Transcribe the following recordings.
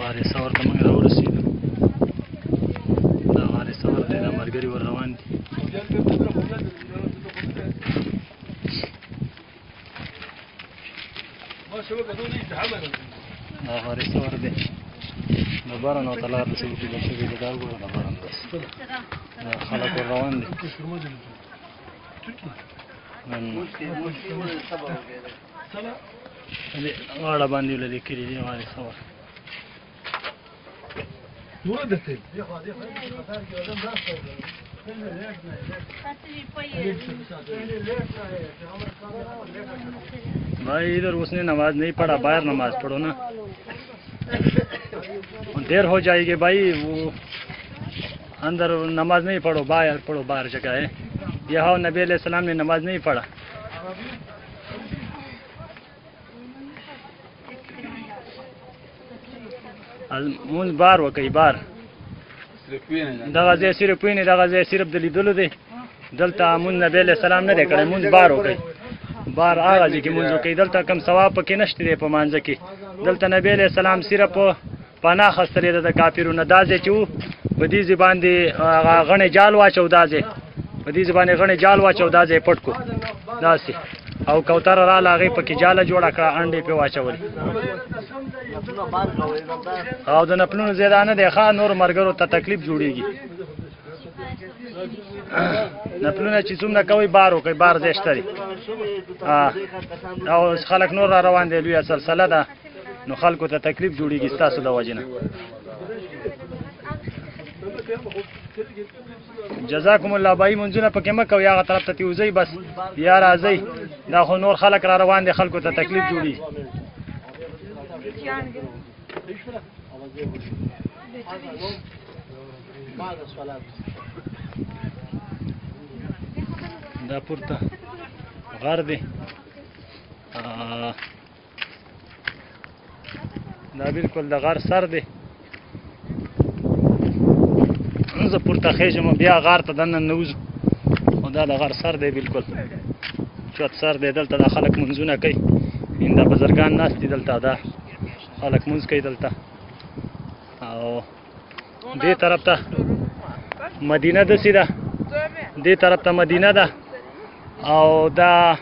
غارې سور ته موږ راورسېدو. دا غارې سور دی، دا ملګري ور روان دي. دا غارې سور دی، د باران ورته لار داسې وکېدل شوې ده. دا وګوره د باران داسې دا خلک ور روان دي. غاړه باندې له لیکلي دي غارې سور. भाई इधर उसने नमाज नहीं पढ़ा, बाहर नमाज पढ़ो ना, देर हो जाएगी भाई. वो अंदर नमाज नहीं पढ़ो, बाहर पढ़ो, बाहर जगह है. यहाँ नबी अलैहिस्सलाम ने नमाज नहीं पढ़ा. مونږ بار وکړئ بار. دغه ځای صرف وینې، دغه ځای صرف د لیدلو دی. دلته مونږ نبی علیه السلام نه دی کړی. مونږ بار وکړئ. بار هغه ځای کې مونځ وکړئ. دلته کوم ثواب پکې نشته دی په مانځه کې. دلته نبی علیه السلام صرف پناه اخیستلې ده د کافرو نه. دا ځای چې و په دې ځای باندې غڼې جال واچو. دا ځای په دې ځای باندې غڼې جال واچو. دا ځای پټ کړو داسې. او کوتره راله هغې پکې جاله جوړه کړه، انډې پرې واچولې. او د نفلونو زیاده نه دی ښه، نور ملګرو ته تکلیف جوړېږي. نفلونه چې څومره کوئ بار وکړئ، بار ځای شته دی. او خلک نور را روان دی، لویه سلسله ده، نو خلکو ته تکلیف جوړېږي ستاسو د وجې نه. جزاکم الله. بای منځونه پکې مه کوئ، هغه طرف ته تیوځئ بس، یا راځئ. دا خو نور خلک را روان دي، خلکو ته تکلیف جوړېږي. دا پورته غر دی، دا بالکل د غر سر دی. زه پورته خیژم بیا غار ته دننه نوځو. خو دا د غر سر دی، بالکل چوت سر دی. دلته دا خلک منځونه کوي، دا بزرګان ناست دي دلته، دا خلک منځ کوي دلته. او دې طرف ته مدینه داسې ده، دې طرف ته مدینه ده. او دا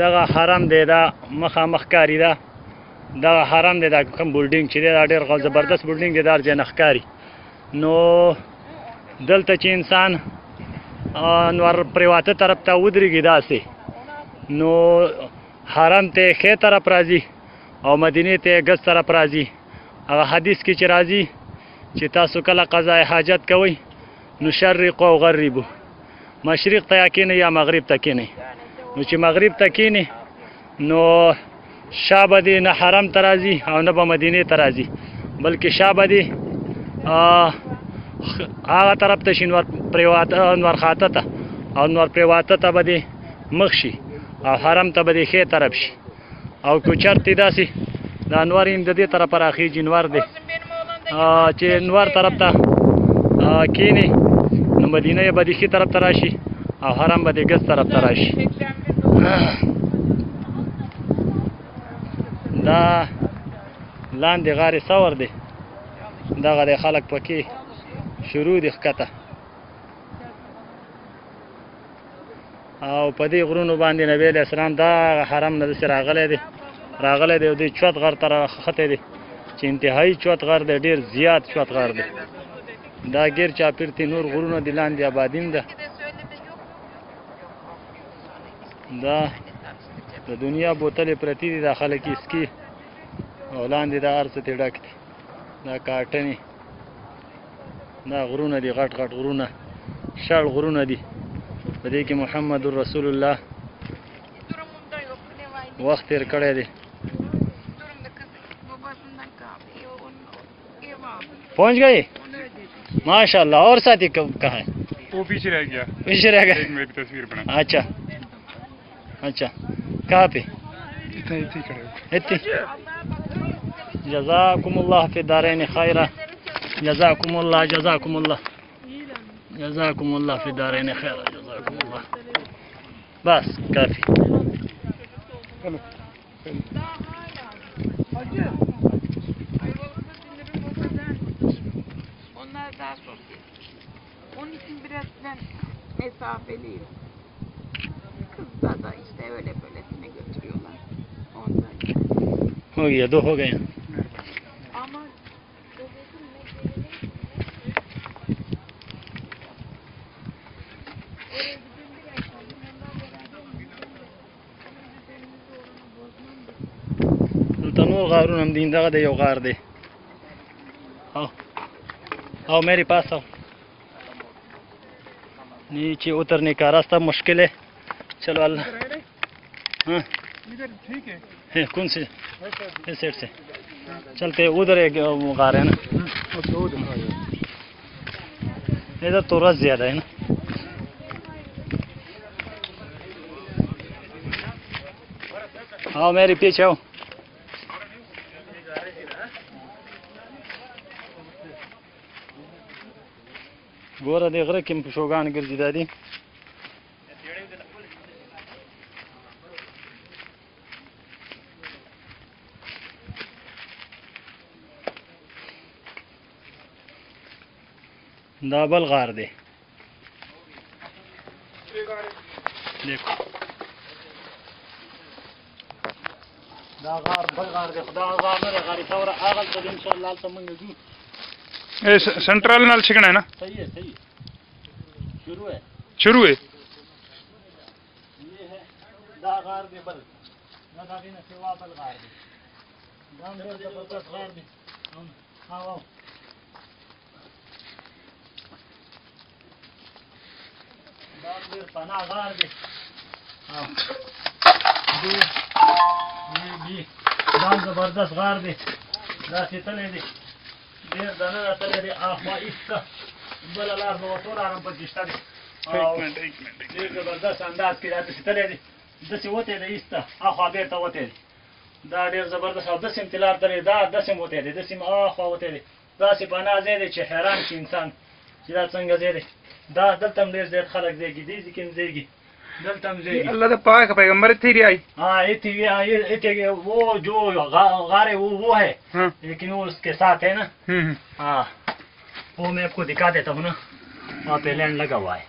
دغه حرم دی، دا مخامخ ښکاري. ده دغه حرم دی، دا کوم بلډینګ چې دی دا ډېر زبردست بلډینګ دی، دا هر ځای نه ښکاري. نو دلته چې انسان نور پریواته طرف ته ودرېږي داسې، نو حرم ته ښی طرف راځي او مدینې ته ګز طرف راځي. هغه حدیث کې چې راځي چې تاسو کله قضای حاجت کوئ نو شرقو او غربو، مشرق ته یا کینئ یا مغرب ته کینئ. نو چې مغرب ته کینئ نو شا به دې نه حرم ته راځي او نه به مدینې ته راځي، بلکې شا به دې هغه طرف ته شي، نور خاته ته، او نور پریواته ته به دې مخ شي، او حرم ته به دې ښی طرف شي. او که چرته داسې د انور د دې طرفه راخیږي، نور دی چې نور طرف ته کینې نو مدینه به دې ښي طرف ته راشي او حرم به دې ګز طرف ته راشي. دا لاندې غارې سور دی، دغه د خلک پکې شروع دي ښکته. او په دې غرونو باندې نبی علیه السلام دا حرم نه داسې راغلی دی او دې چوت غر ته راختی دی چې انتهایي چوت غر دی، ډېر زیات چوت غر دی. دا ګیر چاپېرتې نور غرونه دي، لاندې آبادیم ده. دا د دنیا بوتلې پرتې دي، دا خلک یې څکي، او لاندې دا هر څه ترې ډک دي. دا کاټنې، دا غرونه دي، غټ غټ غرونه، شاړ غرونه دي. په دې کې محمد رسول الله وخت تیر کړی دی. پहुंच गए माशाल्लाह. और साथी कहाँ है? वो पीछे रह गया. पीछे रह गया. एक मेरी तस्वीर बना. अच्छा अच्छा, कहाँ पे? इतनी खड़े. इतनी. जज़ाकुमुल्लाह फी दारैन खैरा. जज़ाकुमुल्लाह जज़ाकुमुल्लाह जज़ाकुमुल्लाह फी दारैन खैरा. जज़ाकुमुल्लाह. बस काफी. Onlar daha sosyal. Onun için biraz ben mesafeliyim. Kızlar da işte öyle böylesine götürüyorlar. Ondan. हो गया, 2 हो गए। Ama devletin meseleleri oraya gidince yaşadım. Onlar beraber gidince onun üzerinizde oranı bozmam da. तनु गारून हम दिन दगा दे यो गार दे। आओ आओ मेरे पास आओ। नीचे उतरने का रास्ता मुश्किल है। चलो अल्लाह। हाँ इधर ठीक है। है कौन से? इस साइड से चलते उधर एक गार है ना, इधर तो रस ज्यादा है ना। आओ मेरे पीछे आओ। ګوره دې غره کې پشوګان ګرځي دا دي. دا بل غار دی. دیکھو دا غار بل غار دی. خدا غار نه دی، غاری ثوره هغه ته ان شاء الله هلته موږ ځو. ये सेंट्रल नाल छिकना है ना। सही है सही है। शुरू है ये है दा गार दे बल ना दा दिन सेवा बल गार दे दाम दे जबरदस्त गार दे। हां आओ दाम दे पना गार दे। हां दे ये भी दाम जबरदस्त गार दे। दा चतने दे देर दाना तले दे आखवा इसका बल लार नो तो आराम पकिस्तान दे। एक मिनट ډېر زبردست انداز کې دا داسې تللی دی، داسې وتی دی ایسته اخوا بېرته وتی دی. دا ډېر زبردست او داسې هم تلار تللی دا داسې هم وتی دی، داسې هم اخوا وتی دی. داسې پناه ځای دی چې حیران شي انسان چې دا څنګه ځای دی. دا دلته هم ډېر زیات خلک ځایږي، دې ځای کې هم ځایږي، دلته هم ځایږي. अल्लाह का पाक पैगंबर थे रे आई। हाँ ये वो जो गारे वो है, हाँ। लेकिन वो उसके साथ है ना। हाँ वो मैं आपको दिखा देता हूँ ना, वहाँ पे लैंड लगा हुआ है।